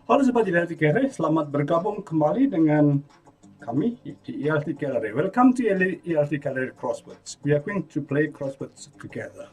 Halo Sobat ELTGallery, selamat bergabung kembali dengan kami di ELTGallery. Welcome to ELTGallery Crosswords. We are going to play crosswords together.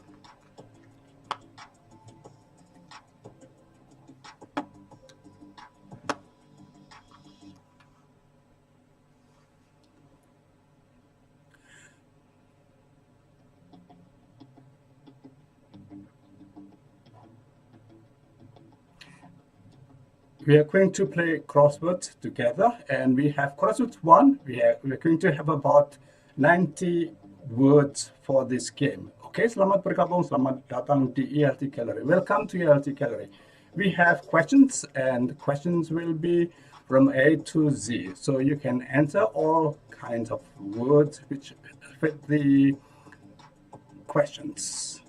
We are going to play crosswords together, and we have crosswords 1. We're going to have about 90 words for this game. Okay, selamat bergabung, selamat datang di ELTGallery. Welcome to ELTGallery. We have questions, and questions will be from A to Z. So you can answer all kinds of words which fit the questions.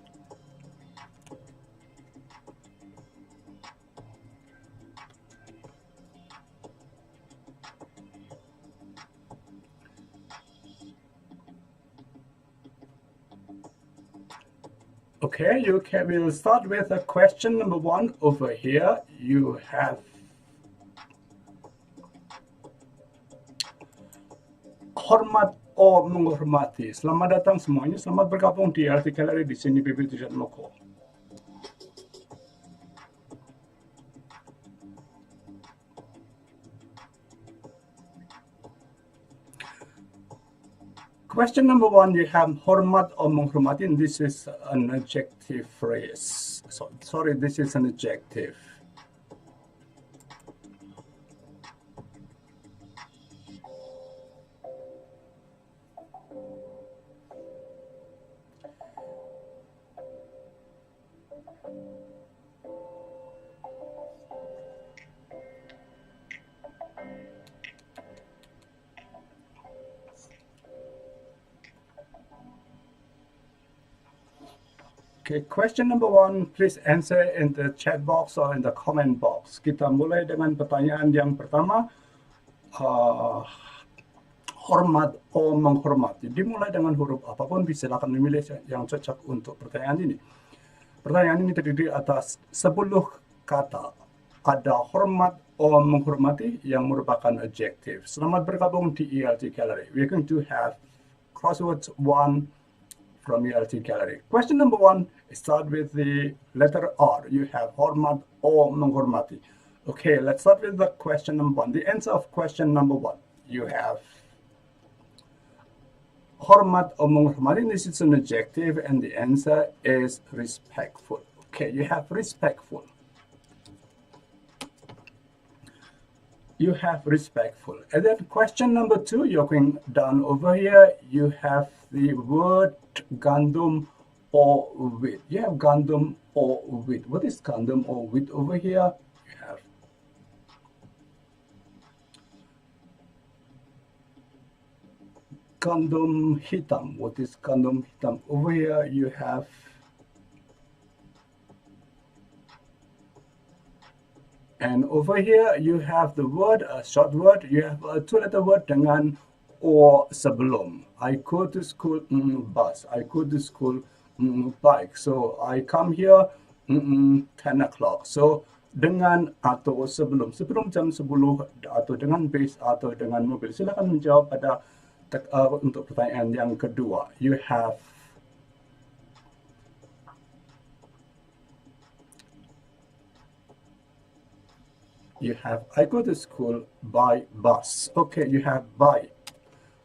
Okay, we'll start with question number 1 over here. You have hormat or menghormati. Selamat datang semuanya. Selamat bergabung di ELTGallery. Di sini Bibi Tujuan Moko. Question number 1, you have hormat or menghormati, and this is an adjective phrase. Sorry, this is an adjective. Okay, question number 1, please answer in the chat box or in the comment box. Kita mulai dengan pertanyaan yang pertama. Hormat atau menghormati. Dimulai dengan huruf apapun, silakan memilih yang cocok untuk pertanyaan ini. Pertanyaan ini terdiri atas 10 kata. Ada hormat atau menghormati yang merupakan adjektif. Selamat bergabung di ELTGallery. We're going to have crosswords 1 from ELTGallery. Question number 1, start with the letter R. You have hormat or menghormati. Okay, let's start with the question number 1. The answer of question number 1. You have hormat or menghormati. This is an adjective, and the answer is respectful. Okay, you have respectful. You have respectful. And then question number 2, you're going down over here. You have the word gandum or wheat. You have gandum or wheat. What is gandum or wheat over here? You have gandum hitam. What is gandum hitam? Over here you have and over here you have the word, a short word. You have a 2-letter word dengan or sebelum. I go to school bus. I go to school bike. So I come here 10 o'clock. So dengan atau sebelum jam 10 atau dengan bus atau dengan mobil. Silakan menjawab pada untuk pertanyaan yang kedua. You have I go to school by bus. Okay, you have by.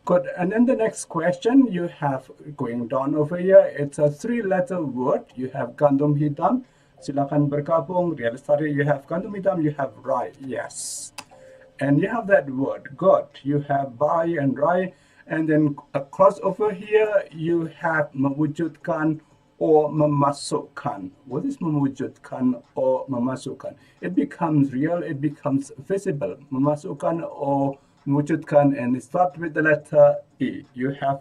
Good. And then the next question, you have going down over here. It's a 3-letter word. You have gandum hitam. Silakan bergabung. Real study. You have gandum hitam. You have right. Yes. And you have that word. Good. You have by and right. And then across over here, you have mewujudkan or memasukkan. What is mewujudkan or memasukkan? It becomes real. It becomes visible. Memasukkan or mewujudkan, and it starts with the letter E. You have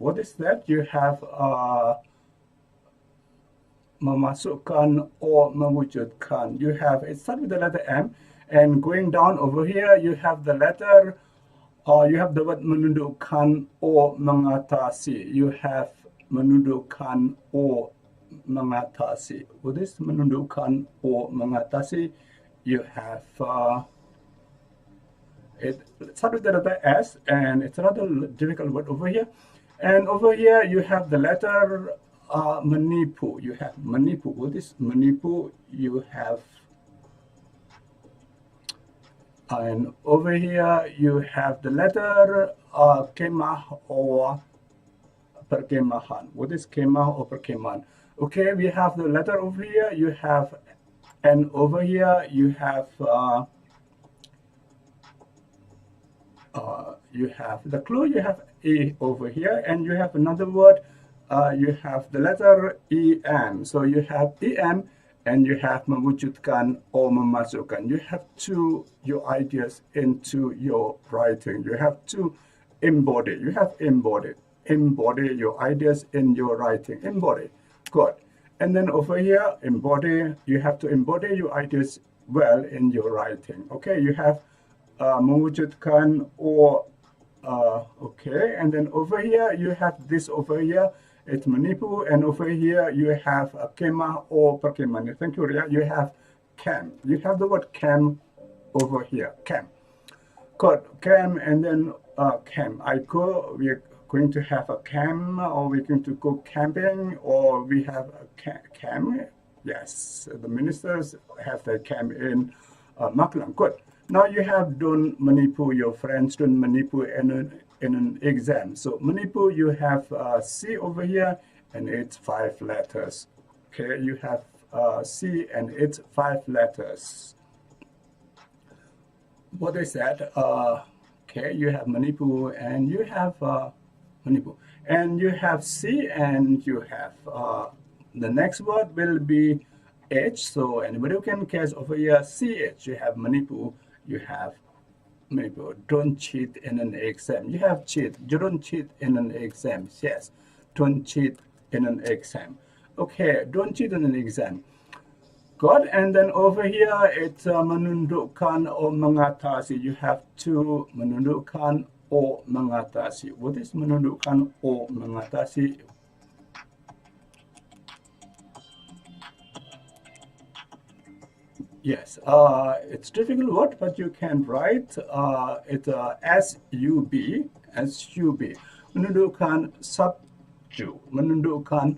what is that? You have memasukkan or mewujudkan. You have it starts with the letter M, and going down over here you have the letter you have the word menundukkan or mengatasi. You have menundukkan or mengatasi. What is menundukkan or mengatasi? You have it started with the letter S, and it's another difficult word over here. And over here you have the letter menipu. You have menipu. What is menipu? You have, and over here you have the letter kemah or perkemahan. What is kemah or perkemahan? Okay, we have the letter over here. You have, and over here you have the clue. You have a over here, and you have another word. You have the letter en. So you have en, and you have mewujudkan or memasukkan. You have to your ideas into your writing. You have to embody. You have embody your ideas in your writing. Embody. Good. And then over here, embody. You have to embody your ideas well in your writing. Okay. You have mewujudkan or okay, and then over here you have this over here, it's menipu, and over here you have a kemah or perkemahan. Thank you, Ria. You have cam. You have the word cam over here, cam. Good, cam, and then cam. We're going to have a cam, or we're going to go camping, or we have a cam. Yes, the ministers have their cam in Maklang. Good. Now you have don't menipu your friends, don't menipu in an exam. So menipu, you have C over here, and it's 5 letters. Okay, you have C, and it's 5 letters. What is that? Okay, you have menipu, and you have menipu, and you have C, and you have the next word will be H. So anybody who can catch over here CH, you have menipu. You have menipu. Don't cheat in an exam. You have cheat. You don't cheat in an exam. Yes, don't cheat in an exam. Okay, don't cheat in an exam. Good. And then over here it's menundukkan or mengatasi. You have to menundukkan or mengatasi. What is menundukkan or mengatasi? Yes, it's difficult word, but you can write it S-U-B, S-U-B. Menundukkan subju, menundukkan,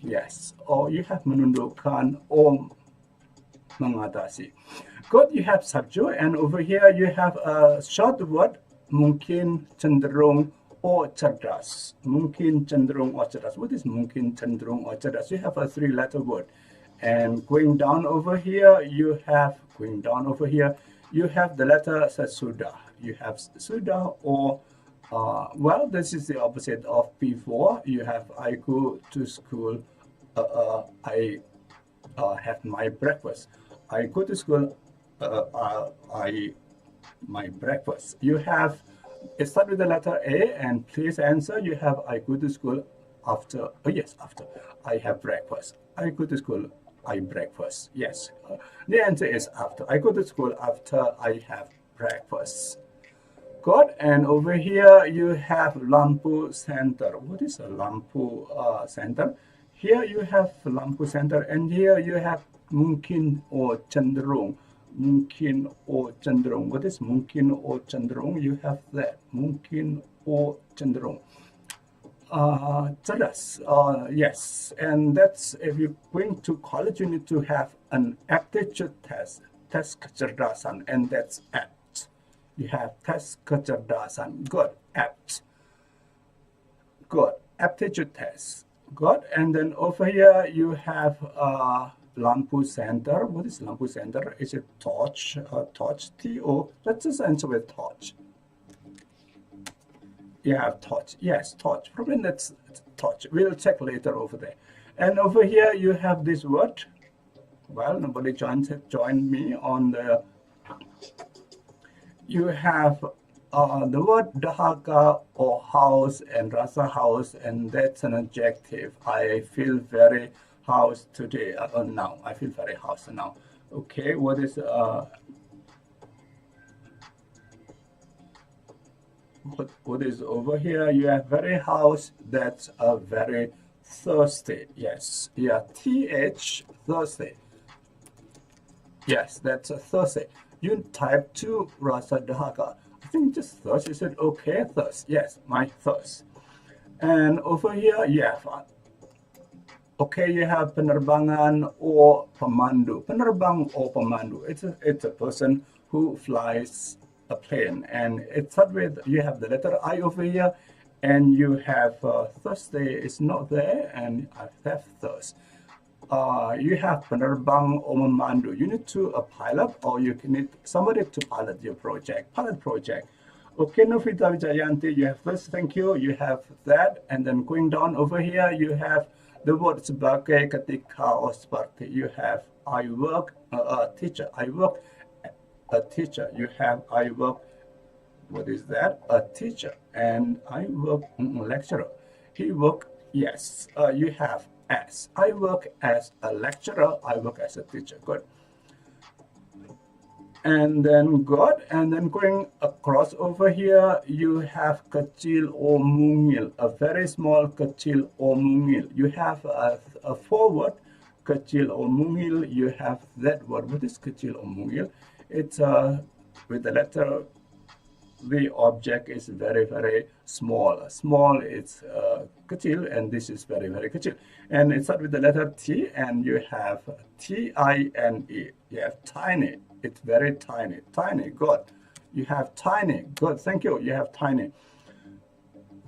yes, or you have menundukkan or mengatasi. Good, you have subju, and over here you have a short word, mungkin, cenderung, or cerdas. Mungkin, cenderung, or cerdas. What is mungkin, cenderung, or cerdas? You have a 3-letter word. And going down over here, you have the letter sesudah. You have sudah, or well, this is the opposite of before. You have I go to school. I have my breakfast. I go to school. My breakfast. You have it start with the letter A, and please answer. You have I go to school after. Oh yes, after I have breakfast. I go to school. I breakfast. Yes, the answer is after. I go to school after I have breakfast. Good. And over here you have lampu center. What is a lampu center? Here you have lampu center, and here you have mungkin or cenderung. Mungkin or cenderung. What is mungkin or cenderung? You have that mungkin or cenderung. Cerdas, yes, and that's if you're going to college, you need to have an aptitude test kecerdasan, and that's apt. You have test kecerdasan, good, apt, good, aptitude test, good, and then over here you have lampu center. What is lampu center? Is it torch? Torch, T-O. Let's just answer with torch. You have torch. Yes, torch. Probably that's torch. We'll check later over there. And over here you have this word. Well, nobody joined me on the. You have the word dahaka or house and rasa house, and that's an adjective. I feel very house today. Now I feel very house now. Okay, what is what is over here? You have very house. That's a very Thursday. Yes. Yeah. TH, Thursday. Yes, that's a Thursday. You type to Rasa Dahaka. I think just Thursday. Is it okay? Thursday. Yes, my Thursday. And over here, you have, okay, you have penerbangan or pemandu. Penerbang or pemandu. It's a person who flies a plane. And it starts with, you have the letter I over here. And you have Thursday is not there. And I have Thursday. You have penerbang or memandu. You need to a pilot, or you need somebody to pilot your project. Pilot project. Okay, Novita Vijayanti, you have first, thank you. You have that, and then going down over here, you have the word sebagai, ketika, or seperti. You have I work, a teacher. I work, a teacher. You have I work, what is that? A teacher. And I work, lecturer. He work, yes. You have as. I work as a lecturer. I work as a teacher. Good. And then good. And then going across over here, you have kecil or mungil, a very small kecil or mungil. You have a forward kecil or mungil. You have that word. What is kecil or mungil? It's with the letter, the object is very, very small. Small is kecil, and this is very, very kecil. And it starts with the letter T, and you have T-I-N-E. You have tiny. It's very tiny. Tiny, good. You have tiny, good. Thank you. You have tiny.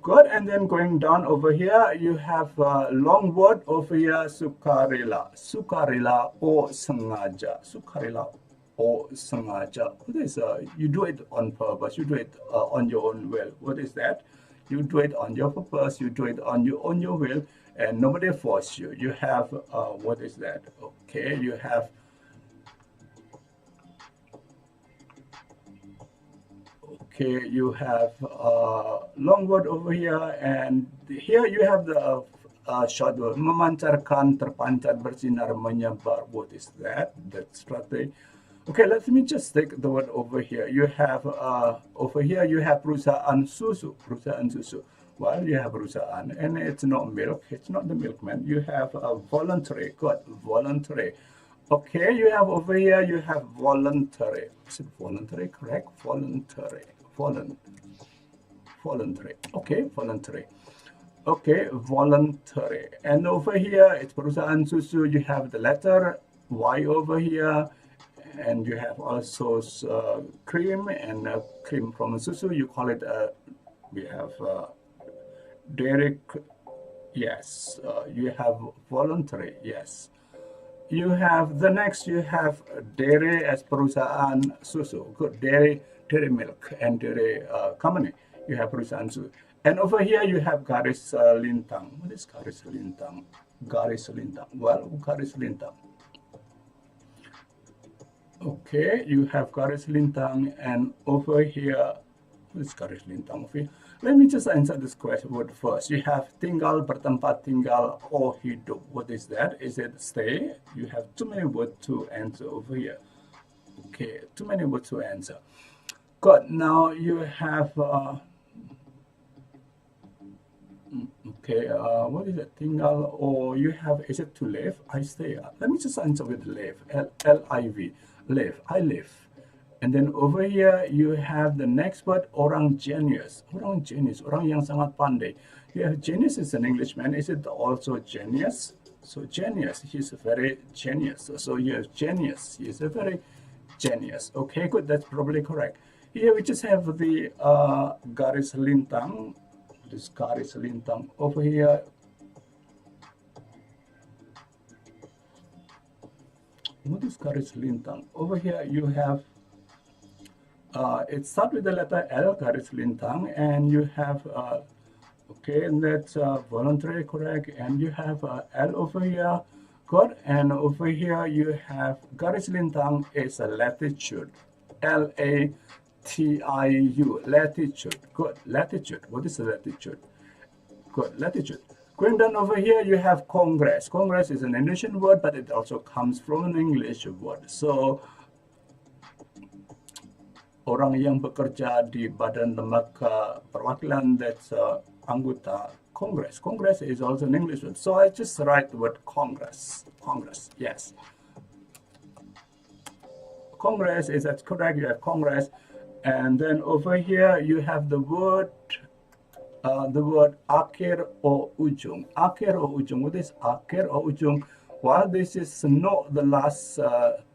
Good. And then going down over here, you have a long word over here, sukarela. Sukarela or sengaja. Sukarela or sengaja. What is you do it on purpose. You do it on your own will. What is that? You do it on your purpose. You do it on your will, and nobody force you. You have what is that? Okay, you have. Okay, you have long word over here, and here you have the short word. Memancarkan, terpancar, bersinar, menyebar. What is that? That's strategi. Okay, let me just take the word over here. You have over here you have perusahaan susu. Perusahaan susu. Well, you have perusahaan, and it's not milk. It's not the milkman. You have a voluntary. Good, voluntary. Okay, you have over here. You have voluntary. Is it voluntary? Correct. Voluntary. Voluntary. Okay, voluntary. Okay, voluntary. And over here, it's perusahaan susu. You have the letter Y over here, and you have also cream and cream from susu. You call it. We have dairy. Yes. You have voluntary. Yes. You have the next. You have dairy as perusahaan susu. Good, dairy milk and dairy company. You have perusahaan susu. And over here you have garis lintang. What is garis lintang? Garis lintang. Well, garis lintang. Okay, you have garis lintang, and over here, what is garis lintang over here? Let me just answer this question word first. You have tinggal, bertempat tinggal, or hidup. What is that? Is it stay? You have too many words to answer over here. Okay, too many words to answer. Good. Now you have okay. What is it? Tinggal, or you have, is it to live? I stay. Let me just answer with live. L-I-V. Live. I live. And then over here you have the next word, orang genius. Orang genius. Orang yang sangat pandai. You have genius is an Englishman. Is it also genius? So genius. He's a very genius. So you have genius. He's a very genius. Okay, good. That's probably correct. Here we just have the garis lintang. This garis lintang over here. What is garis lintang? Over here you have, it starts with the letter L, garis lintang, and you have, okay, and that's voluntary, correct, and you have L over here, good, and over here you have garis lintang is a latitude, L-A-T-I-U, latitude, good, latitude. What is a latitude? Good, latitude. Going down over here, you have Congress. Congress is an Indonesian word, but it also comes from an English word. So, orang yang bekerja di badan lembaga perwakilan, that's anggota Congress. Congress is also an English word. So I just write the word Congress. Congress, yes. Congress is that's correct. You have Congress. And then over here you have the word akhir or ujung. Akhir or ujung. What is akhir or ujung? Well, this is not the last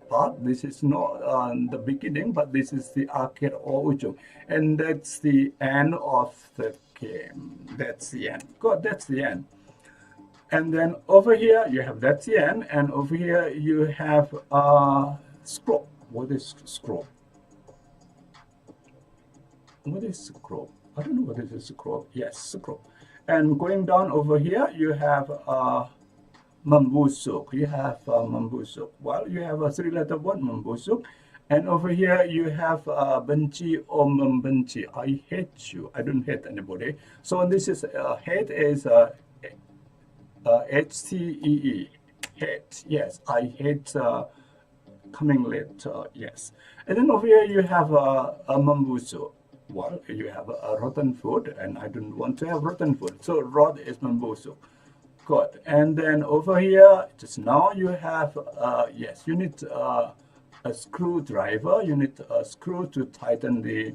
part. This is not the beginning, but this is the akhir or ujung. And that's the end of the game. That's the end. Good, that's the end. And then over here you have that's the end. And over here you have scroll. What is scroll? What is scroll? I don't know what is a scroll. Yes, scroll. And going down over here, you have membusuk. You have membusuk. Well, you have a three-letter word, membusuk. And over here, you have benci or membenci. I hate you. I don't hate anybody. So this is hate is H-T-E-E. Hate. Yes, I hate coming late. Yes. And then over here, you have a membusuk. Well, you have a rotten food, and I don't want to have rotten food. So rot is membusuk. Good. And then over here, just now you have, yes, you need a screwdriver. You need a screw to tighten the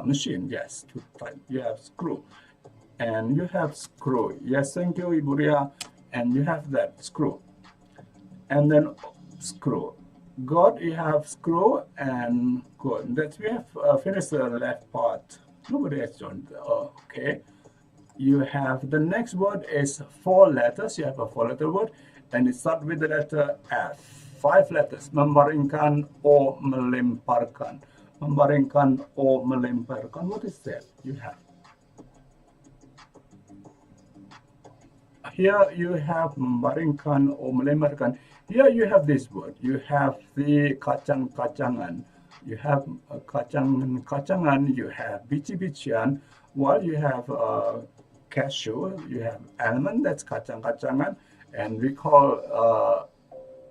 machine. Yes, to tighten. You have screw. And you have screw. Yes, thank you, Iburia. And you have that screw. And then screw. Good, you have screw and good. That we have finished the left part. Nobody has joined. Okay. You have the next word is 4 letters. You have a 4-letter word, and it starts with the letter F. 5 letters. Membaringkan or melemparkan. Membaringkan or melemparkan. What is that? You have. Here you have membaringkan or melemparkan. Here you have this word. You have the kacang-kacangan. You have kacang-kacangan. You have biji-bijian. While you have cashew, you have almond. That's kacang-kacangan. And we call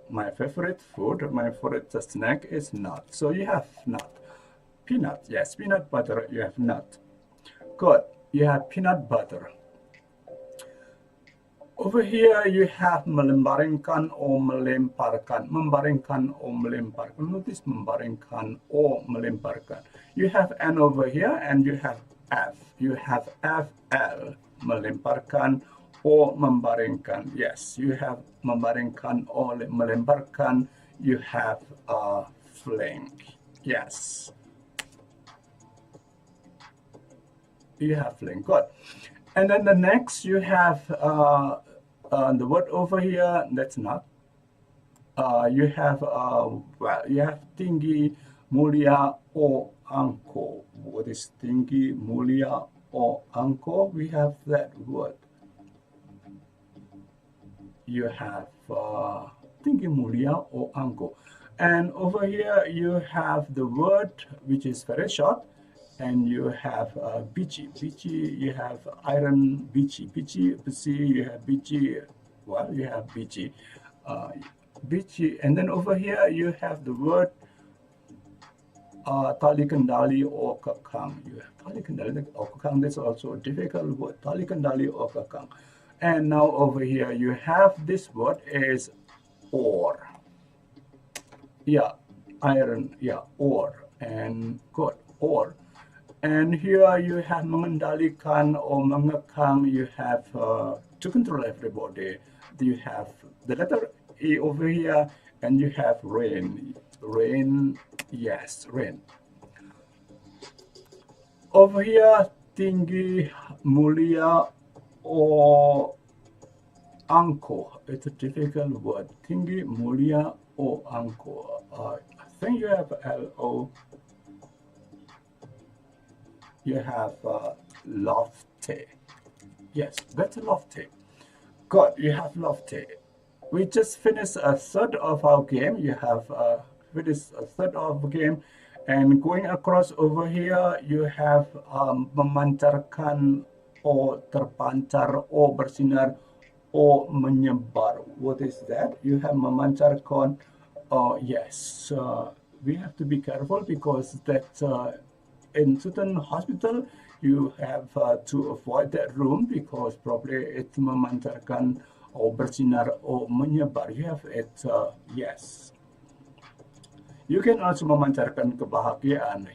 my favorite food, my favorite snack is nut. So you have nut. Peanut. Yes, peanut butter. You have nut. Good. You have peanut butter. Over here you have melembaringkan or melemparkan. Membaringkan or melemparkan. Notice membaringkan or melemparkan. You have N over here and you have F. You have FL. Melemparkan or membaringkan. Yes, you have membaringkan or melemparkan. You have fling. Yes. You have fling. Good. And then the next you have the word over here, that's not. You have, well, you have tinggi, mulia, or angko. What is tinggi, mulia, or angko? We have that word. You have tinggi, mulia, or angko. And over here you have the word which is very short. And you have biji. Biji, you have iron biji. Biji, you have biji. Well, you have biji. Biji. And then over here, you have the word tali kendali or kakang. You have tali kendali or kakang. That's also a difficult word. Tali kendali or kakang. And now over here, you have this word is ore. Yeah, iron. Yeah, ore. And good, ore. And here you have mengendalikan or mengekang. You have to control everybody. You have the letter E over here, and you have rain. Rain, yes, rain. Over here, tinggi, mulia, or angko. It's a difficult word. Tinggi, mulia, or angko. I think you have L-O. You have lofty. Yes, that's lofty. Good, you have lofty. We just finished a third of our game. You have finished a third of the game. And going across over here, you have memancarkan or terpancar or bersinar or menyebar. What is that? You have memancarkan. Yes, we have to be careful because that in certain hospital, you have to avoid that room because probably it memancarkan or bersinar or menyebar. You have it, yes. You can also memancarkan kebahagiaan.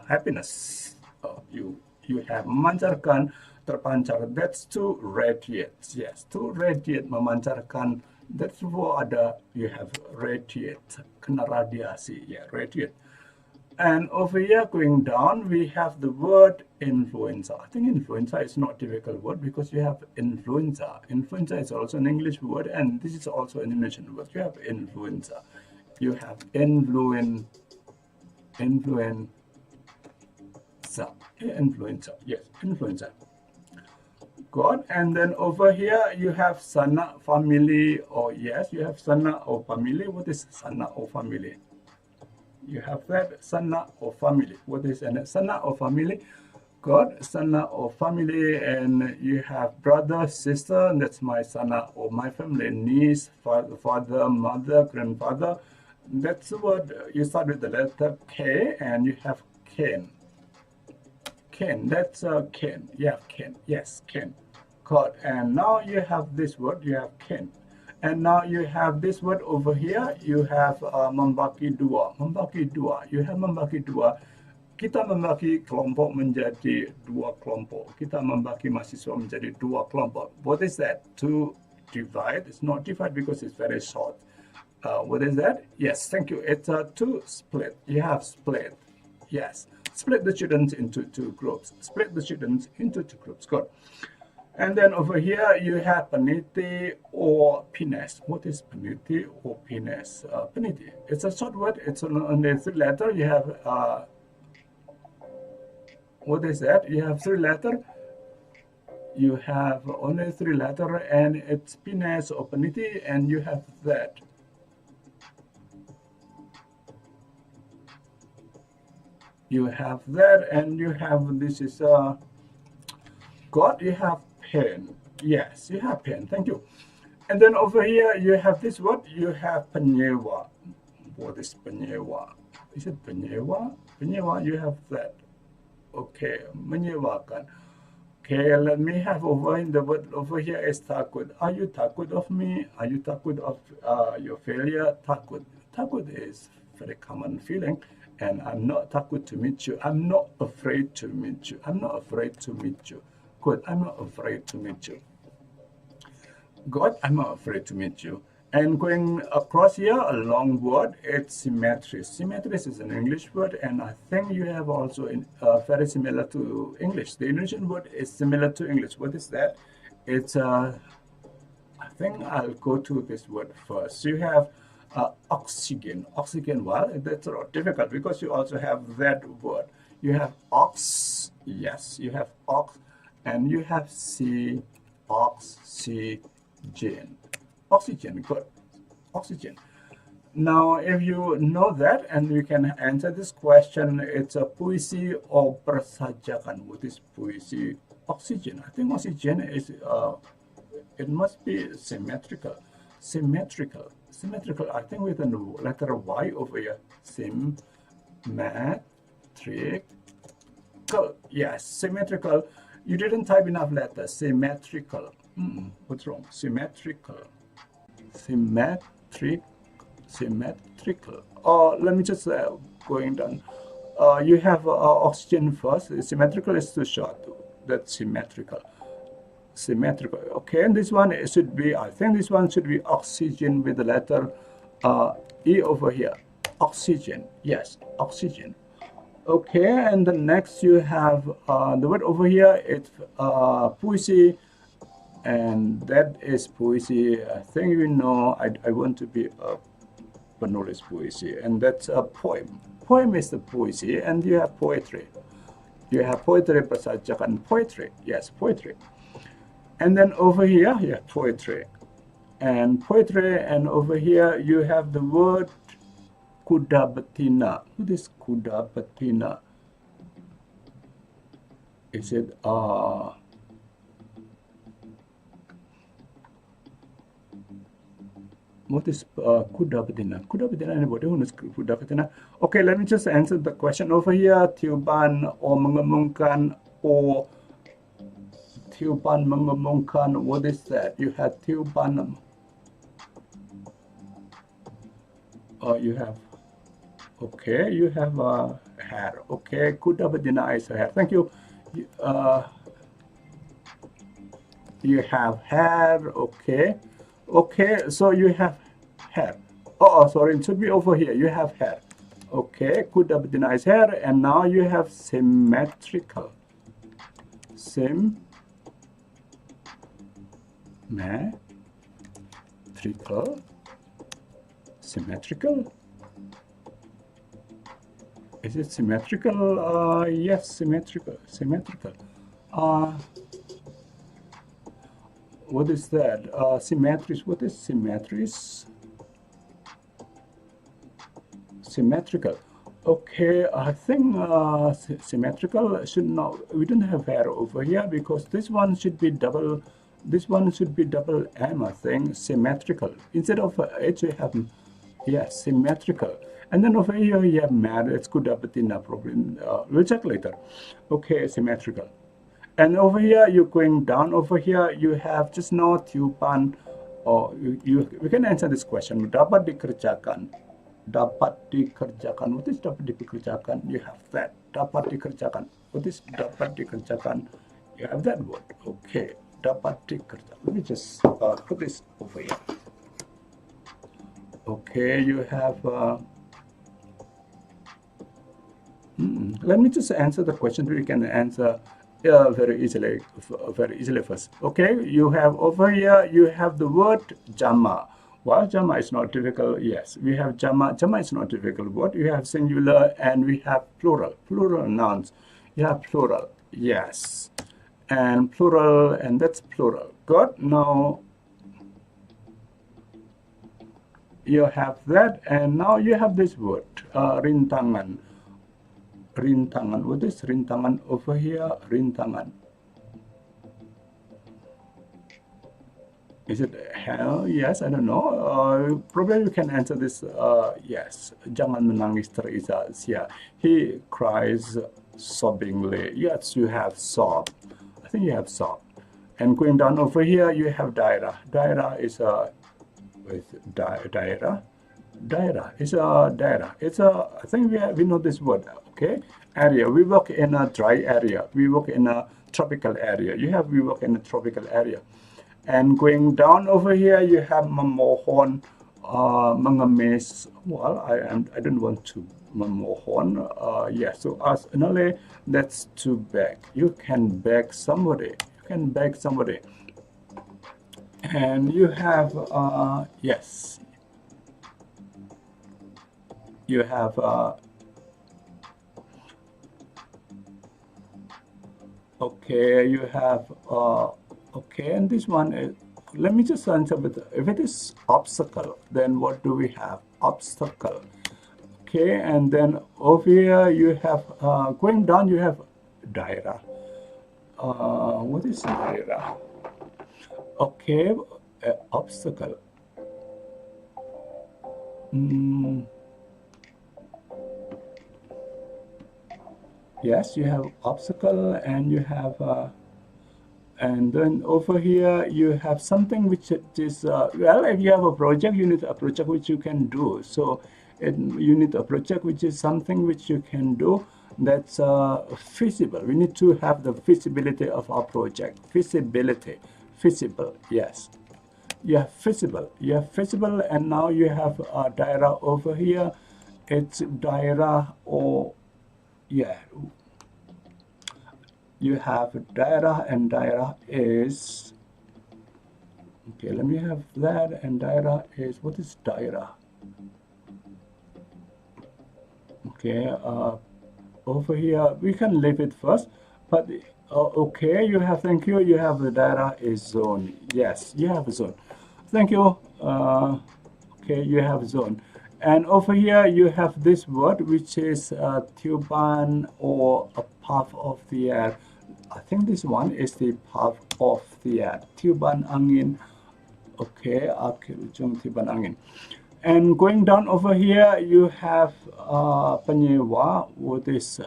Happiness. You have memancarkan, terpancar. That's to radiate. Yes, to radiate, memancarkan. That's what ada. You have radiate, kena radiasi. Yeah, radiate. And over here, going down, we have the word influenza. I think influenza is not a difficult word because you have influenza. Influenza is also an English word, and this is also an Indonesian word. You have influenza. You have influenza. Influenza. Yes, influenza. Good. And then over here, you have sana, family, or yes, you have sana or family. What is sana or family? You have that, sana or family. What is sana or family? Good, sana or family. And you have brother, sister, and that's my sana or my family, niece, father, mother, grandfather. That's what you start with the letter K, and you have kin. Kin, that's kin. Yeah, kin. Yes, kin. Good. And now you have this word, you have kin. And now you have this word over here, you have membagi dua. Membagi dua, you have membagi dua. Kita membagi kelompok menjadi dua kelompok. Kita membagi mahasiswa menjadi dua kelompok. What is that? To divide. It's not divide because it's very short. What is that? Yes, thank you. It's to split. You have split. Yes. Split the students into two groups. Split the students into two groups. Good. And then over here, you have peniti or penis. What is peniti or penis? Peniti. It's a short word. It's only three letters. You have, what is that? You have three letters. You have only three letters, and it's penis or peniti, and you have that. You have that, and you have, this is, God, you have pen. Yes, you have pen. Thank you. And then over here, you have this word. You have penyewa. What is penyewa? Is it penyewa? Penyewa, you have that. Okay, menyewakan. Okay, let me have over in the word over here is takut. Are you takut of me? Are you takut of your failure? Takut. Takut is very common feeling. And I'm not takut to meet you. I'm not afraid to meet you. I'm not afraid to meet you. Good, I'm not afraid to meet you. Good, I'm not afraid to meet you. And going across here, a long word, it's symmetry. Symmetry is an English word, and I think you have also very similar to English. The Indonesian word is similar to English. What is that? It's, I think I'll go to this word first. You have oxygen. Oxygen, well, that's not difficult because you also have that word. You have ox, yes, you have ox, and you have oxygen. Oxygen, good. Oxygen. Now, if you know that and you can answer this question, it's a puisi or persajakan. What is puisi? Oxygen. I think oxygen is, it must be symmetrical. Symmetrical. Symmetrical, I think with a letter Y over here. Symmetrical. Yes, symmetrical. You didn't type enough letters. Symmetrical. What's wrong? Symmetrical. Symmetrical. Let me just going down. You have oxygen first. Symmetrical is too short. That's symmetrical. Symmetrical. Okay, and this one it should be, I think this one should be oxygen with the letter E over here. Oxygen. Yes, oxygen. Okay, and the next you have the word over here. It's puisi, and that is puisi. I think you know. I want to be a penulis puisi, and that's a poem. Poem is the puisi, and you have poetry. You have poetry, persajakan, poetry. Yes, poetry. And then over here, you have poetry. And poetry, and over here you have the word kuda betina. What is kuda betina? Is it What is kuda betina? Kuda betina, anybody who knows kuda betina? Okay, let me just answer the question over here. Tiupan or mengemungkan or tiupan mengemungkan. What is that? You have tiupan. You have, okay, you have hair. Okay, kuda betina is hair. Thank you. You have hair. Okay. Okay, so you have hair. Oh, sorry, it should be over here. You have hair. Okay, kuda betina is hair, and now you have symmetrical. Symmetrical. Is it symmetrical? Yes, symmetrical. What is that? Symmetries. What is symmetries? Symmetrical. Okay, I think symmetrical should not. We don't have hair over here because this one should be double. This one should be double M. I think symmetrical. Instead of H, we have symmetrical. And then over here you have mad. It's good, but no problem. We'll check later. Okay, symmetrical. And over here, you're going down over here, you have just now tiupan, or we can answer this question. Dapat dikerjakan. Dapat dikerjakan. What is dapat dikerjakan? You have that. Dapat dikerjakan. What is dapat dikerjakan? You have that word. Okay. Dapat dikerjakan. Let me just put this over here. Okay, you have... let me just answer the question. We can answer very easily first. Okay, you have over here, you have the word jama. Well, jama is not difficult. Yes, we have jama. Jama is not difficult word. You have singular and we have plural nouns. You have plural, yes, and plural, and that's plural. Good. Now you have that, and now you have this word rintangan. Rintangan. What is rintangan over here? Rintangan. Is it hell? Yes, I don't know. Probably you can answer this. Yes. Jangan menangis Teresa. Yeah. He cries sobbingly. Yes, you have sob. I think you have sob. And going down over here, you have daerah. Daerah is daerah. Daerah is a daerah. It's a. I think we know this word. Okay, area. We work in a dry area. We work in a tropical area. We work in a tropical area. And going down over here, you have memohon, mengemis. Well, I don't want to memohon. So as another, that's to beg. You can beg somebody. And you have yes. You have okay, you have okay, and this one is, let me just answer with, if it is obstacle, then what do we have? Obstacle. Okay, and then over here you have going down, you have daerah. What is daerah? Okay, obstacle. Yes, you have obstacle, and you have and then over here you have something which is well, if you have a project, you need a project which you can do. So you need a project which is something which you can do, that's feasible. We need to have the feasibility of our project. Feasible, yes. You have feasible, and now you have daerah over here. It's daerah, or yeah, you have daerah, and daerah is, okay, let me have that, and daerah is, what is daerah? Okay, over here we can leave it first, but okay, you have, thank you, you have the daerah is zone. Yes, you have a zone. Thank you. Okay, you have zone. And over here you have this word which is tiupan, or a puff of the air. I think this one is the puff of the air. Tiupan angin. Okay, akhir ujung tiban angin. And going down over here, you have penyewa. What is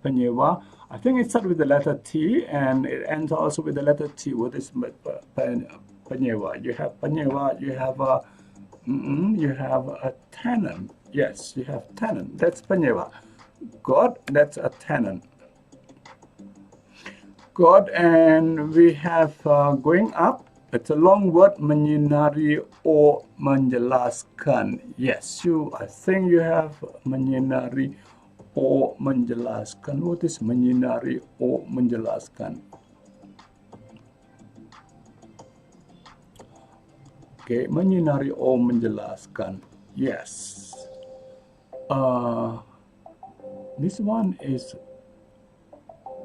penyewa? I think it starts with the letter T and it ends also with the letter T. What is penyewa? You have penyewa. You have a tenant. Yes, you have tenant. That's penyewa. God, that's a tenant. God, and we have going up. It's a long word, menyinari or menjelaskan. Yes, I think you have menyinari or menjelaskan. What is menyinari or menjelaskan? Okay, menyinari or menjelaskan. Yes. This one is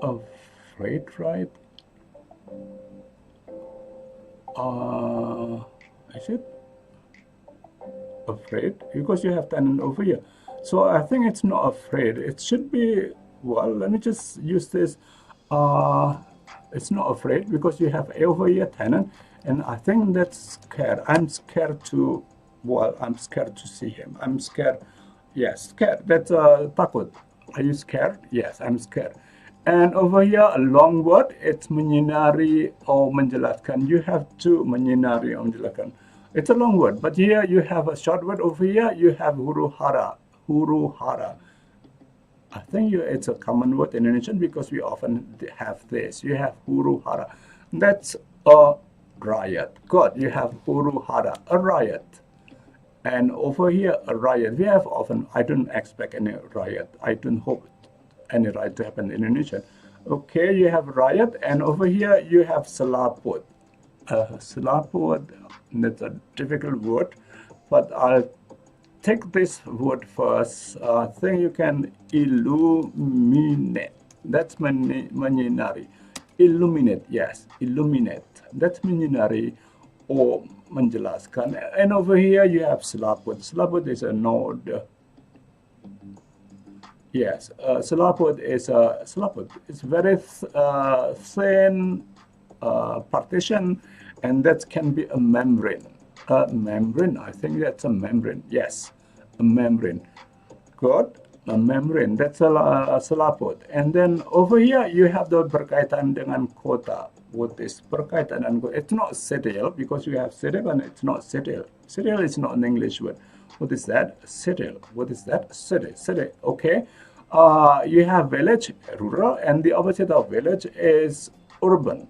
afraid, right? Is it afraid? Because you have tenant over here. So I think it's not afraid. It should be, well, let me just use this. It's not afraid because you have over here tenant. And I think that's scared. I'm scared to, well, I'm scared to see him. I'm scared. Yes, scared. That's takut. Are you scared? Yes, I'm scared. And over here, a long word, it's menyinari or menjelaskan. You have to menyinari or menjelaskan. It's a long word, but here you have a short word. Over here, you have huru hara. Huru hara. I think it's a common word in Indonesian because we often have this. You have huru hara. That's a riot. Good. You have huru hara, a riot. And over here, a riot. We have often, I don't expect any riot. I don't hope any riot to happen in Indonesia. Okay, you have riot, and over here you have selaput. Selaput, that's a difficult word, but I'll take this word first. I think you can illuminate. That's menyinari. Illuminate, yes, illuminate. That's menyinari or menjelaskan. And over here you have selaput. Selaput is a node. Yes, selaput is a selaput. It's very thin partition, and that can be a membrane. A membrane, I think that's a membrane. Yes, a membrane. Good, a membrane. That's a selaput. And then over here you have the berkaitan dengan kota. What is berkaitan dengan kota? It's not serial because you have serial, and it's not serial. Serial is not an English word. What is that? City. What is that? City. City. Okay. You have village, rural, and the opposite of village is urban.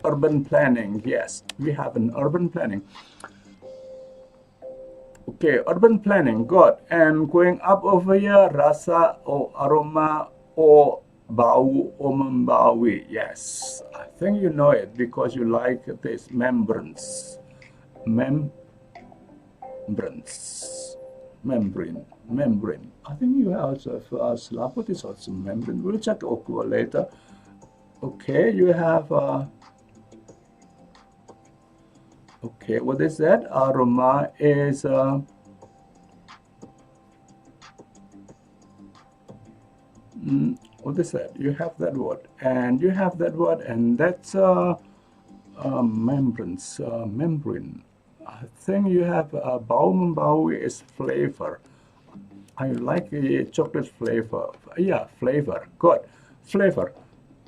Urban planning. Yes, we have an urban planning. Okay, urban planning. Good. And going up over here, rasa or aroma or bau or membawi. Yes, I think you know it because you like this membranes. Membrane. I think you also have selaput is also membrane. We'll check okua later. Okay, you have okay, what is that? Aroma is what is that? You have that word, and you have that word, and that's membranes, membrane. I think you have bau is flavor. I like the chocolate flavor. Yeah, flavor. Good. Flavor.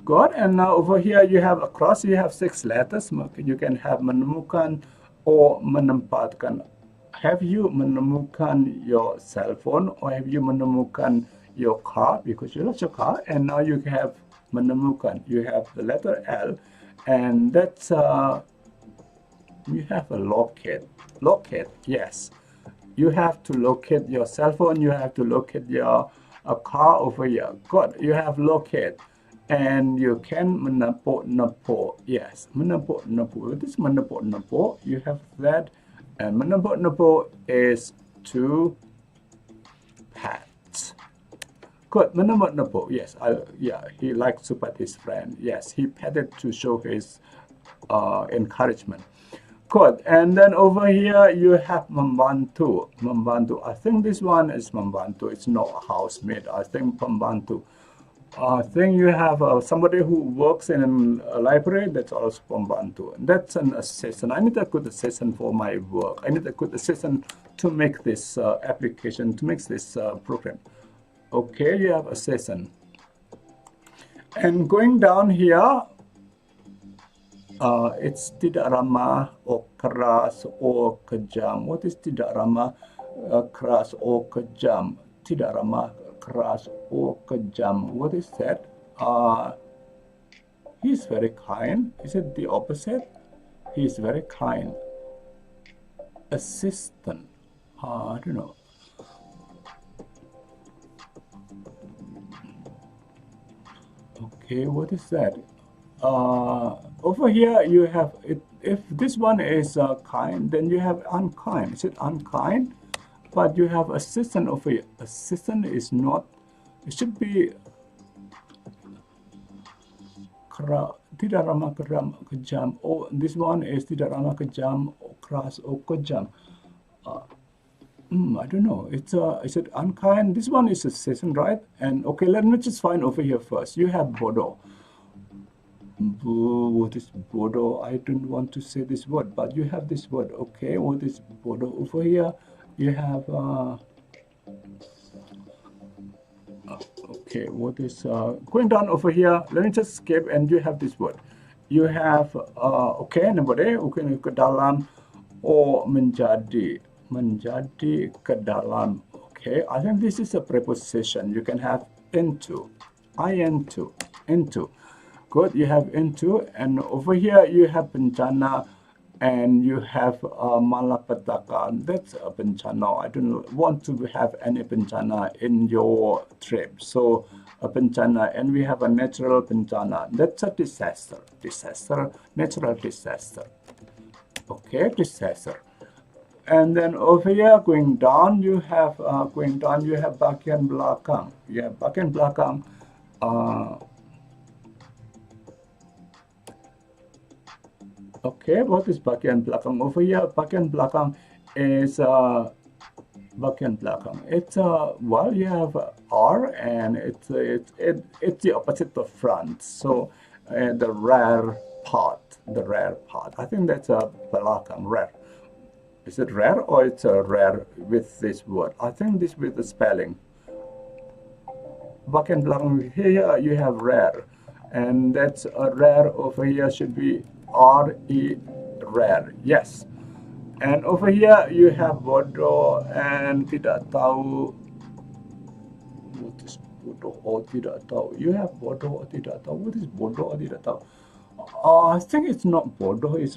Good. And now over here you have across, you have 6 letters. You can have menemukan or menempatkan. Have you menemukan your cell phone, or have you menemukan your car? Because you lost your car, and now you have menemukan. You have the letter L, and that's you have a locate. Locate, yes. You have to locate your cell phone. You have to locate your car over here. Good. You have locate, and you can menepuk. Yes, menepuk. What is menepuk? You have that, and menepuk is to pat. Good. Menepuk. Yes. Yeah. He likes to pat his friend. Yes. He patted to show his encouragement. Good. And then over here you have membantu. Membantu. I think this one is membantu. It's not a housemaid. I think membantu. I think you have somebody who works in a library, that's also pembantu. That's an assistant. I need a good assistant for my work. I need a good assistant to make this application, to make this program. Okay, you have assistant. And going down here, it's tidak ramah or keras or kejam. What is tidak ramah, keras or kejam? Tidak ramah, keras or kejam. What is that? He's very kind. Is it the opposite? He's very kind. Assistant. I don't know. Okay, what is that? Over here you have it. If this one is kind, then you have unkind. Is it unkind? But you have assistant over here. Assistant is not. It should be tidak ramah kejam. Oh, this one is tidak ramah kejam, keras or kejam. I don't know. Is it unkind? This one is assistant, right? And okay, let me just find over here first. You have bodoh. What is bodoh? I don't want to say this word, but you have this word. Okay, what is bodoh over here? You have okay, what is going down over here? Let me just skip, and you have this word. You have okay, nobody. Okay, ke dalam or menjadi ke dalam. Okay, I think this is a preposition. You can have into, into. Good, you have into, and over here you have bencana, and you have malapetaka. That's a bencana. I don't want to have any bencana in your trip. So a bencana, and we have a natural bencana. That's a disaster. Natural disaster. Okay, disaster. And then over here, going down, you have bagian belakang. You have bagian belakang. Okay, what is bagian belakang over here? Bagian belakang is bagian belakang. It's well, you have R, and it's the opposite of front. So the rear part. I think that's a belakang, rear. Is it rare or it's a rare with this word? I think this with the spelling. Bagian belakang here you have rare, and that's a rare over here should be R-E, rare. Yes. And over here you have bodoh and tidak tahu. What is bodoh or tidak tahu? You have bodoh or tidak tahu. What is bodoh or tidak tahu? I think it's not bodoh. It's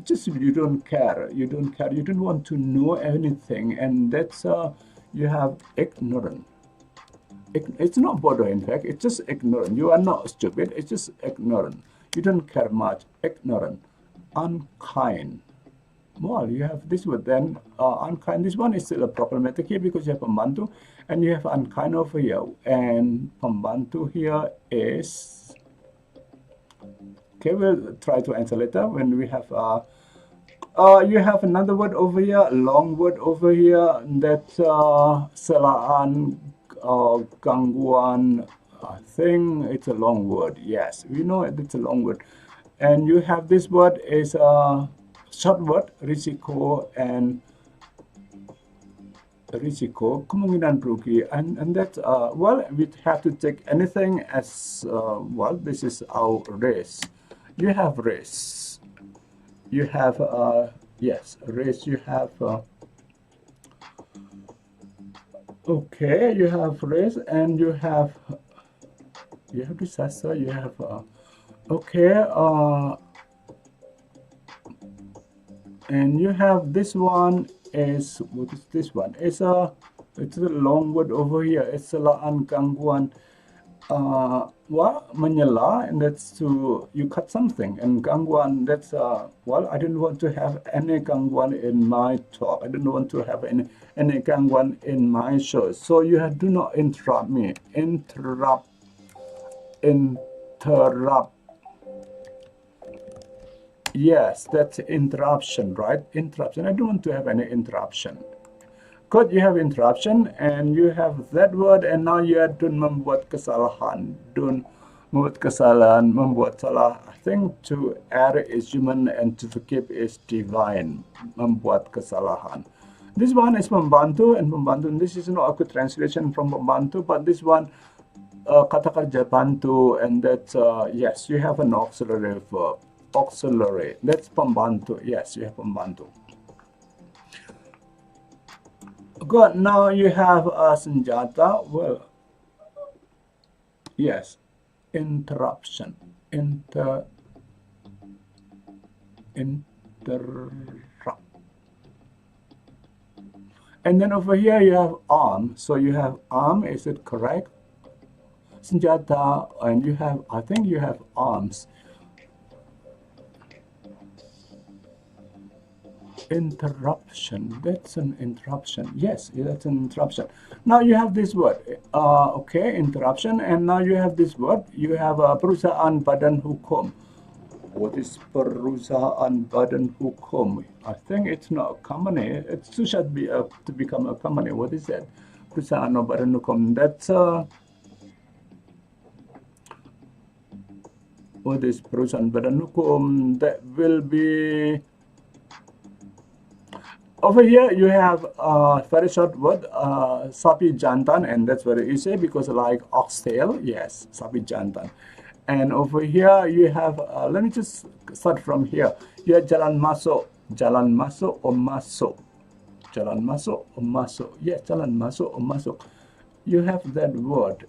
just you don't care. You don't want to know anything, and that's you have ignorant. It's not bodoh. In fact, it's just ignorant. You are not stupid. It's just ignorant. You don't care much. Ignorant, unkind. Well, you have this word then unkind. This one is still problematic here because you have pembantu and you have unkind over here, and pembantu here is. Okay, we'll try to answer later when we have you have another word over here, long word over here, that's selain, gangguan. I think it's a long word. Yes, we know it's a long word. And you have this word is a short word, risiko, and risiko, kemungkinan rugi, and that's well, we have to take anything as well. This is our risk. You have race. You have yes, race. You have okay. You have race, and you have disaster. You have okay. And you have this one is what is this one? It's a long word over here. It's selain gangguan. Well, menyela, and that's to you cut something, and gangguan, that's well, I didn't want to have any gangguan in my talk. I didn't want to have any gangguan in my show. So you have do not interrupt me. Interrupt. Yes, that's interruption, right? Interruption. I don't want to have any interruption. Good, you have interruption and you have that word, and now you are dun membuat kesalahan. Dun membuat kesalahan, membuat salah. I think to err is human and to forgive is divine. Membuat kesalahan. This one is membantu, and membantu. This is not a good translation from membantu, but this one kata kerja bantu, and that's yes, you have an auxiliary verb. Auxiliary. That's pembantu. Yes, you have pembantu. Good. Now you have a senjata. Well, yes. Interruption. Interrupt. And then over here you have arm. So you have arm. Is it correct? Senjata, and you have. I think you have arms. Interruption. That's an interruption. Yes, that's an interruption. Now you have this word. Okay, interruption. And now you have this word. You have perusahaan badan hukum. What is perusahaan badan hukum? I think it's not a company. It should be to become a company. What is that? Perusahaan badan hukum. That's what is perusahaan badan hukum? That will be. Over here you have a very short word, sapi jantan, and that's very easy because like oxtail, yes, sapi jantan. And over here you have, let me just start from here. You have jalan masuk or masuk. Jalan masuk or masuk. Yes, jalan masuk or masuk. You have that word.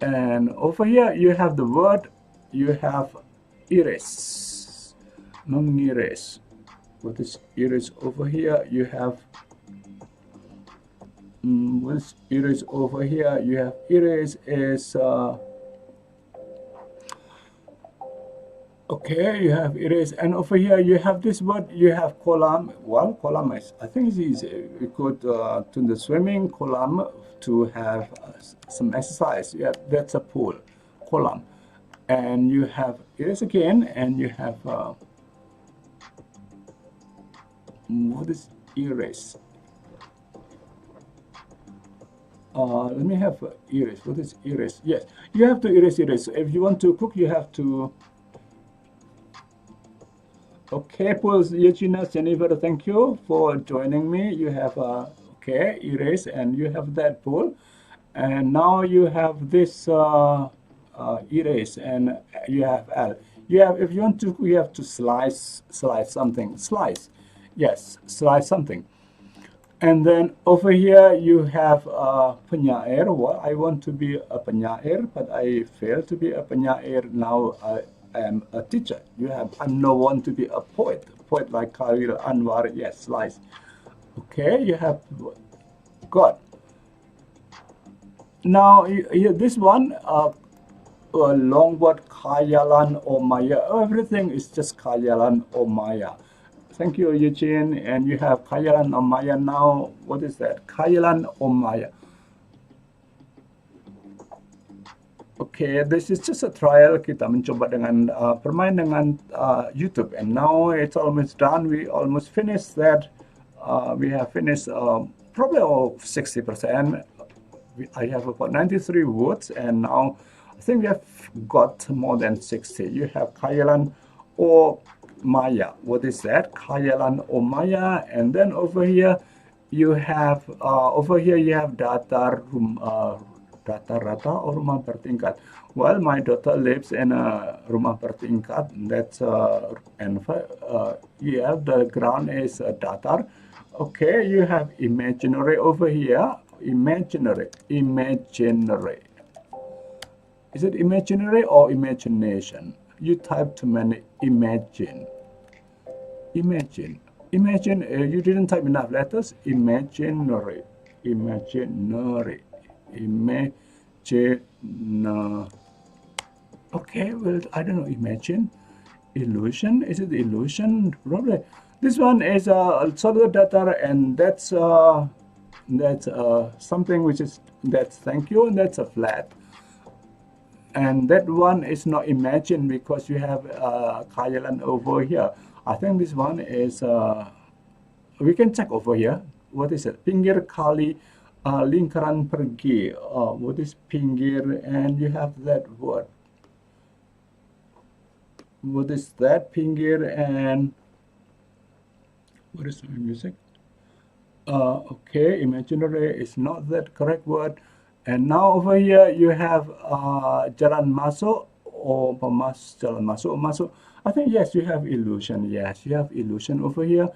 And over here you have the word, you have iris, mengiris. What is iris over here? You have what's iris over here? You have iris is okay. You have iris, and over here you have this word. You have kolam. Well, kolam is, I think it's easy. We could to the swimming kolam to have some exercise. Yeah, that's a pool, kolam, and you have iris again, and you have. What is iris? Let me have iris. What is iris? Yes, you have to erase iris. If you want to cook, you have to. Okay, Paul, Yachina, Jennifer, thank you for joining me. You have okay, erase, and you have that pool, and now you have this erase, and you have L. You have, if you want to, you have to slice something. Slice. Yes, slice something. And then over here you have penyair. Well, I want to be a penyair, but I fail to be a penyair. Now I am a teacher. You have, I'm no one to be a poet. Poet like Khalil Anwar. Yes, slice. Okay, you have got. Now this one, a long word, khayalan or maya. Everything is just khayalan or maya. Thank you, Eugene. And you have khayalan or maya now. What is that? Khayalan or maya. Okay, this is just a trial. Kita mencoba dengan permain dengan YouTube, and now it's almost done. We almost finished that. We have finished probably 60%. I have about 93 words, and now I think we have got more than 60. You have khayalan or maya. What is that? Khayalan or maya. And then over here you have datar, datar rata or rumah bertingkat. Well, my daughter lives in a rumah bertingkat. That's and you have the ground is datar. Okay, you have imaginary over here. Imaginary. Is it imaginary or imagination? You type too many. Imagine. You didn't type enough letters. Imaginary. Okay, well, I don't know. Imagine. Illusion. Is it illusion? Probably. This one is solid data, and that's something which is, that's thank you, and that's a flat. And that one is not imagine because you have khayalan over here. I think this one is, we can check over here. what is it? Pinggir kali, lingkaran pergi. What is pinggir? And you have that word. What is that? Pinggir and what is my music? Okay, imaginary is not that correct word. And now over here you have jalan masuk or jalan masuk masuk. I think yes, you have illusion. Yes, you have illusion over here,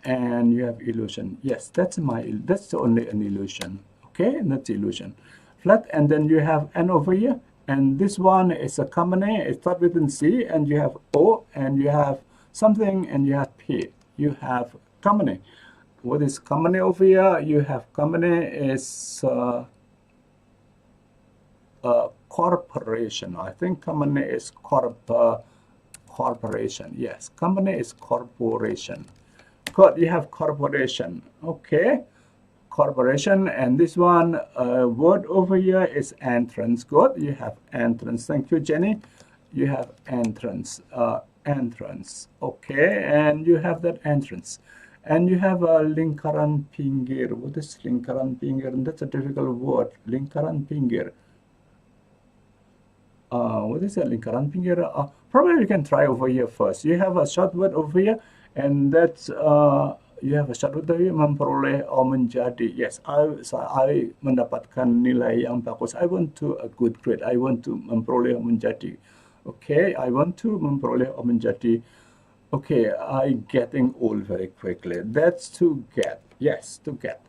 and you have illusion. Yes, that's only an illusion. Okay, and that's illusion. Flat, and then you have N over here, and this one is a company. It starts with an C, and you have O, and you have something, and you have P. You have company. What is company over here? You have company is corporation. I think company is corporation. Yes, company is corporation. Good, you have corporation. Okay, corporation, and this one word over here is entrance. Good, you have entrance. Thank you, Jenny. You have entrance. Entrance. Okay, and you have that entrance. And you have a lingkaran pinggir. What is lingkaran pinggir? And that's a difficult word. Lingkaran pinggir. What is that? Lingkaran pinggir? Probably you can try over here first. You have a short word over here, and that's you have a short word over here. Memperoleh or menjadi. Yes, I mendapatkan nilai yang bagus. I want to a good grade. I want to memperoleh or menjadi. Okay, I want to memperoleh or menjadi. Okay, I getting old very quickly. That's to get. Yes, to get.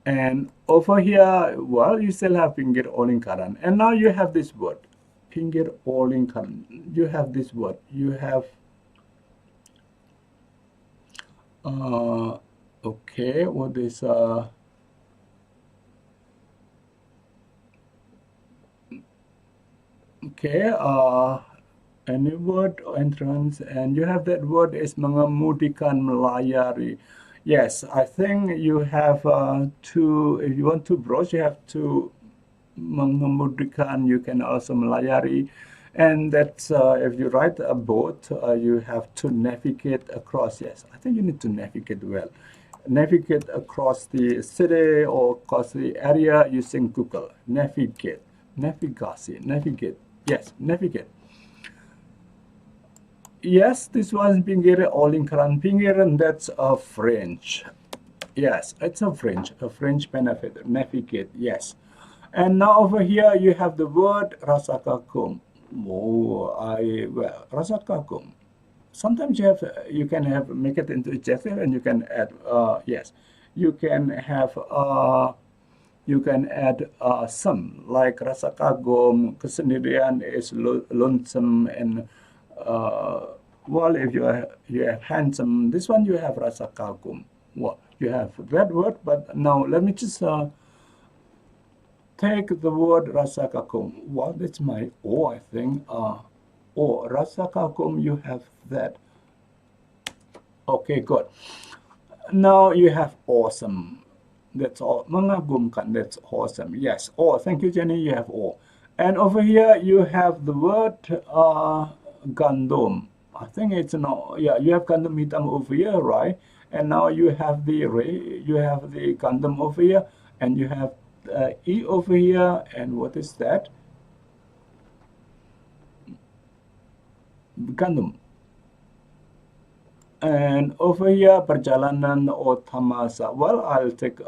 And over here, well, you still have pinggir or lingkaran. And now you have this word, pinggir or lingkaran. You have this word. You have, okay, what is, okay, any word or entrance, and you have that word is mengemudikan, melayari. Yes, I think you have to, if you want to browse, you have to mengemudikan, you can also melayari. And that's, if you ride a boat, you have to navigate across. Yes, I think you need to navigate well. Navigate across the city or across the area using Google. Navigate, navigasi, navigate. Yes, navigate. Yes, this one pinggir or lingkaran pinggir, and that's a French. Yes, it's a French benefit. Navigate, yes. And now over here you have the word rasa kagum. Oh, well, rasa kagum. Sometimes you can make it into adjective, and you can add yes, you can have some, like rasa kagum, kesendirian is lonesome, and well, if you have handsome, this one you have rasa kagum. Well, you have that word, but now let me just take the word rasa kagum. Well, that's my O, I think. O, rasa kagum, you have that. Okay, good. Now you have awesome. That's all. Mengagumkan, that's awesome. Yes. Oh, thank you, Jenny. You have O. And over here you have the word gandum. I think it's no. Yeah, you have gandum hitam over here, right? And now you have the gandum over here, and you have E over here. And what is that? Gandum. And over here, perjalanan or tamasa. Well, I'll take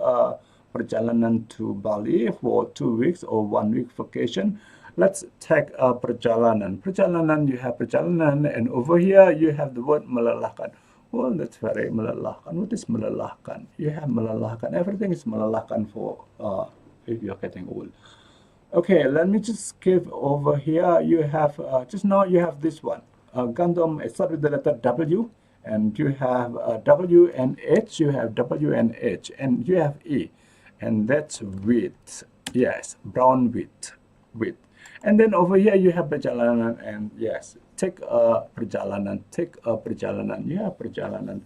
perjalanan to Bali for 2 weeks or 1 week vacation. Let's take perjalanan. Perjalanan, you have perjalanan, and over here you have the word melelahkan. Well, that's very melelahkan. What is melelahkan? You have melelahkan. Everything is melelahkan for if you're getting old. Okay, let me just skip over here. You have just now you have this one. Gandum. It starts with the letter W. And you have W and H, you have W and H, and you have E, and that's wheat. Yes, brown wheat. And then over here you have perjalanan, and yes, take a perjalanan, you have perjalanan.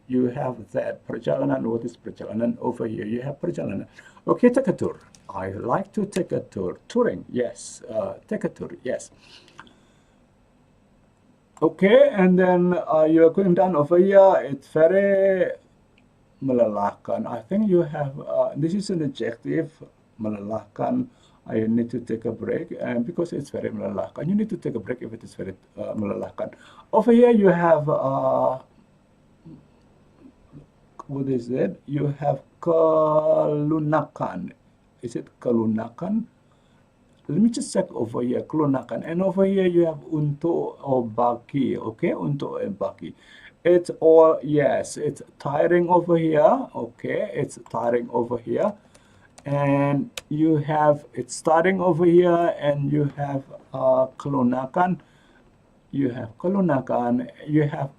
You have that perjalanan. What is perjalanan? Over here you have perjalanan. Okay, take a tour. I like to take a tour. Touring, yes. Take a tour, yes. Okay, and then you're going down over here. It's very melelahkan. I think you have, this is an adjective, melelahkan. I need to take a break, and because it's very melelahkan, you need to take a break if it is very melelahkan. Over here you have, what is it? You have kelunakan. Is it kelunakan? Let me just check over here, kelunakan. And over here you have untuk or bagi, okay? Untuk and bagi. It's all, yes, it's tiring over here, okay? It's tiring over here. And you have, it's starting over here, and you have kelunakan. You have kelunakan. You have,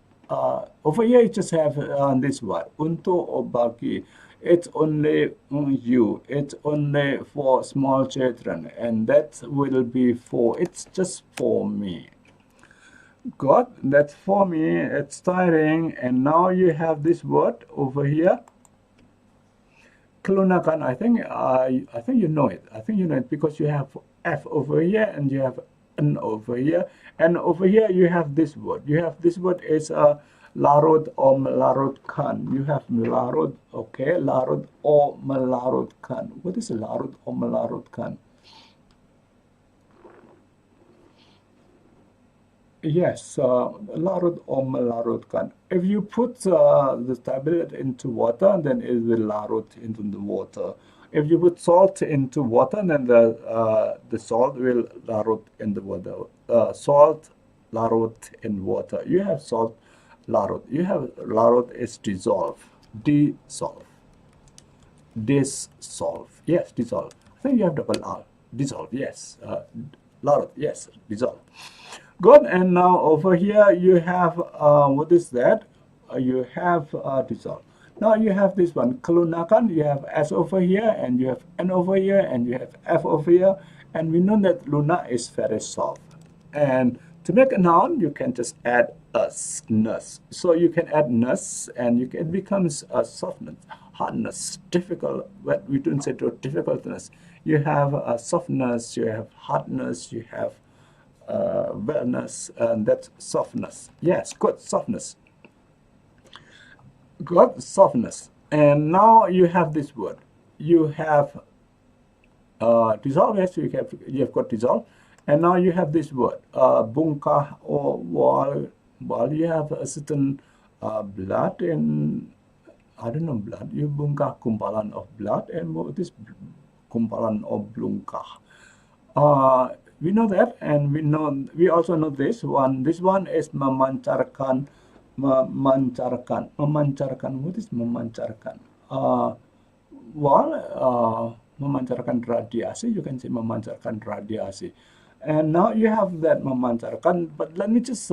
over here you just have this word, untuk or bagi. It's only you. It's only for small children, and that will be for, it's just for me. Good, that's for me. It's tiring. And now you have this word over here, kelunakan. I think you know it. I think you know it because you have F over here and you have N over here, and over here you have this word. You have this word is larut or melarutkan. You have melarut, okay, larut or melarutkan. What is larut or melarutkan? Yes, larut or melarutkan. If you put the tablet into water, then it will larut into the water. If you put salt into water, then the salt will larut in the water. Salt larut in water. You have salt larut. You have larut is dissolve. Dissolve. Dissolve. Yes, dissolve. I think you have double R. Dissolve. Yes. Larut. Yes, dissolve. Good. And now over here you have what is that? You have dissolve. Now you have this one, kelunakan. You have S over here, and you have N over here, and you have F over here, and we know that luna is very soft. And to make a noun, you can just add ness. So you can add ness, and it becomes a softness, hardness, difficult. But we don't say difficultness. You have a softness, you have hardness, you have wellness, and that's softness. Yes, good, softness. Good, softness. And now you have this word. You have dissolve. Yes, you have got dissolve. And now you have this word, bungkah or while you have a certain blood and, I don't know, blood, you bungkah kumpalan of blood, and what is kumpalan of bungkah? We know that, and we also know this one. This one is memancarkan. Memancarkan. Memancarkan. What is memancarkan? Memancarkan radiasi. You can say memancarkan radiasi. And now you have that memancarkan, but let me just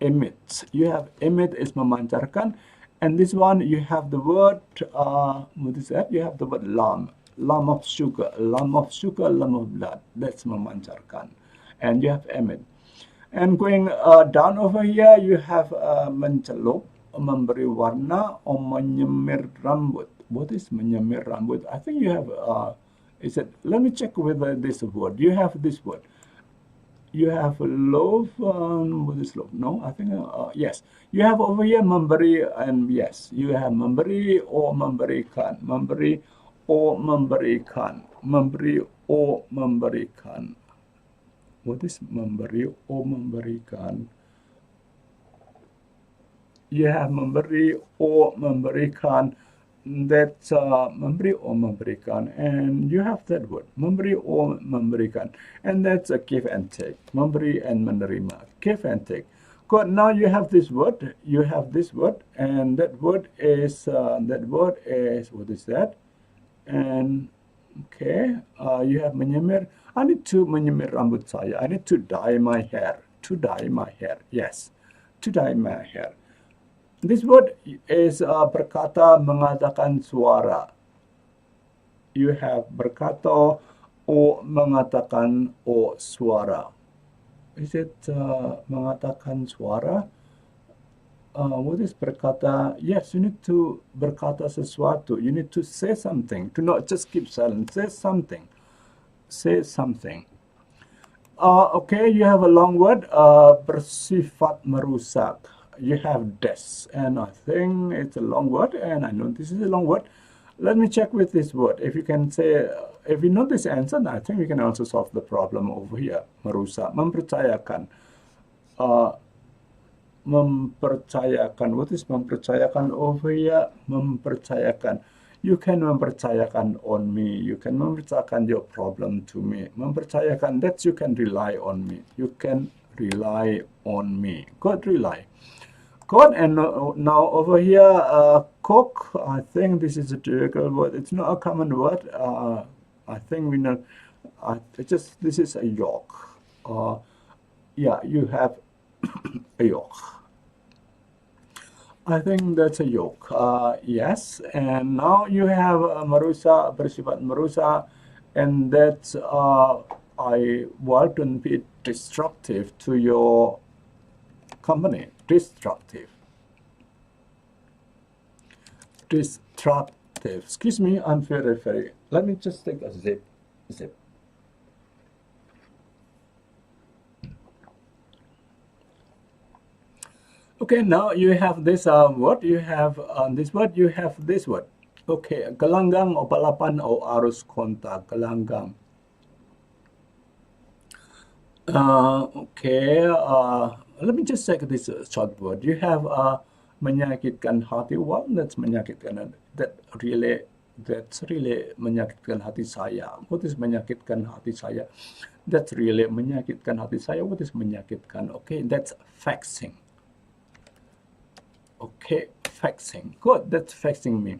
emit. You have emit is memancarkan, and this one you have the word, what is that? You have the word lam. Lam of sugar, lam of sugar, lam of blood. That's memancarkan. And you have emit. And going down over here, you have mencelup, memberi warna, or menyemir rambut. What is menyemir rambut? I think you have, let me check with this word. You have this word. You have loaf, what is loaf? No, I think, yes. You have over here memberi, and yes, you have memberi or memberikan. Memberi or memberikan. Memberi or memberikan. What is memberi or memberikan? You have memberi or memberikan. That's memberi or memberikan, and you have that word, memberi or memberikan, and that's a give and take. Memberi and menerima, give and take. Good. Now you have this word. You have this word, and that word is what is that? And okay, you have menyemir. I need to menyemir rambut saya. I need to dye my hair. To dye my hair. Yes, to dye my hair. This word is berkata, mengatakan suara. You have berkata or mengatakan or suara. Is it mengatakan suara? What is berkata? Yes, you need to berkata sesuatu. You need to say something. Do not just keep silent. Say something. Say something. Okay, you have a long word, bersifat merusak. you have des, and I think it's a long word, and I know this is a long word. Let me check with this word. If you can say, if you know this answer, I think we can also solve the problem over here. Merusak, mempercayakan. Mempercayakan. What is mempercayakan over here? Mempercayakan. You can mempercayakan on me. You can mempercayakan your problem to me. Mempercayakan, that you can rely on me. You can rely on me. Good, rely. Good, and now over here, cook. I think this is a difficult word. It's not a common word. I think we know. This is a yolk. Yeah, you have a yolk. I think that's a yolk. Yes, and now you have merusak, bersifat merusak, and that's I want to be destructive to your company. Destructive. Destructive. Excuse me, I'm very. Let me just take a zip. Okay, now you have this word, you have this word, you have this word. Okay, gelanggang o balapan o arus kontak, gelanggang. Okay, let me just check this short word. You have menyakitkan hati. Well, that's menyakitkan. That's really menyakitkan hati saya. What is menyakitkan hati saya? That's really menyakitkan hati saya. What is menyakitkan? Okay, that's vexing. Okay, vexing. Good, that's vexing me.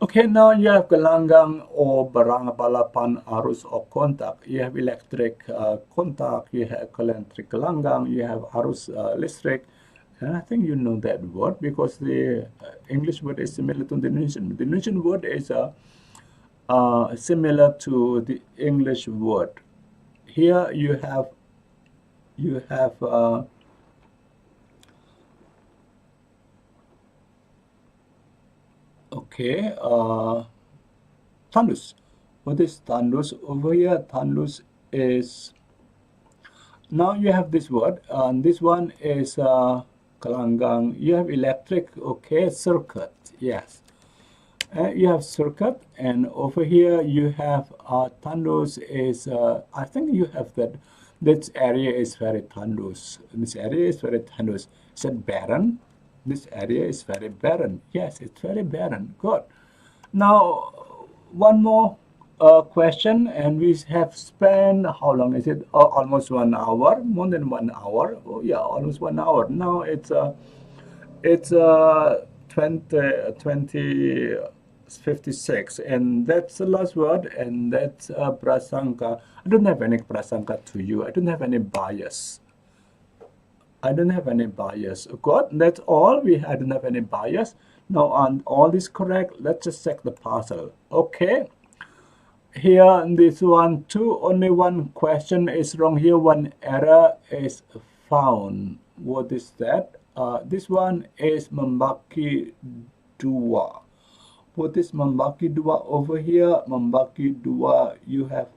Okay, now you have gelanggang or barang balapan arus or kontak. You have electric kontak, you have electric gelanggang, you have arus listrik. And I think you know that word because the English word is similar to the Indonesian. The Indonesian word is similar to the English word. Here you have okay, tandus. What is tandus over here? Tandus is, now you have this word, and this one is gelanggang. You have electric, okay, circuit, yes. You have circuit, and over here you have tandus is, I think you have that, this area is very tandus. This area is very tandus. Is it barren? This area is very barren. Yes, it's very barren. Good. Now, one more question, and we have spent, how long is it? Oh, almost 1 hour, more than 1 hour. Oh, yeah, almost 1 hour. Now it's 20:56, and that's the last word, and that's prasangka. I don't have any prasangka to you. I don't have any bias. I don't have any bias. Good, that's all. I don't have any bias. Now, on all this correct, let's just check the parcel. Okay. Here, this one, too, only one question is wrong here. One error is found. What is that? This one is membagi dua. What is membagi dua over here? Membagi dua, you have.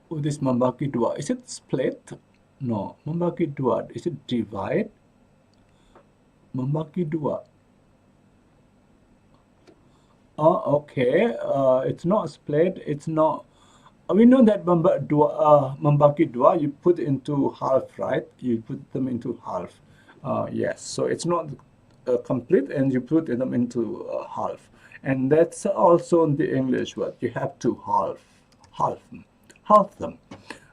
What is membagi dua? Is it split? No, membagi dua. Is it divide? Membagi dua. Oh, okay. It's not split. It's not. We know that membagi dua, you put into half, right? You put them into half. Yes. So it's not complete, and you put them into half. And that's also the English word. You have to half them.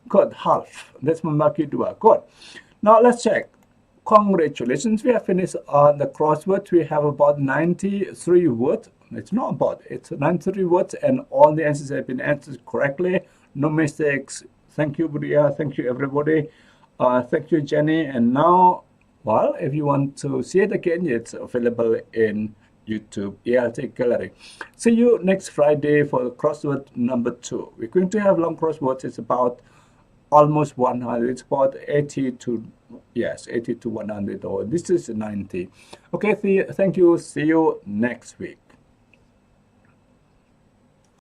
Good, half. That's membagi dua. Good. Now let's check. Congratulations, we have finished on the crosswords. We have about 93 words. It's not about, it's 93 words, and all the answers have been answered correctly. No mistakes. Thank you, Budia. Thank you, everybody. Thank you, Jenny. And now, well, if you want to see it again, it's available in YouTube, ELTGallery. See you next Friday for crossword number 2. We're going to have long crosswords. It's about almost 100. It's about 80 to 100, or this is 90. Okay, thank you. See you next week.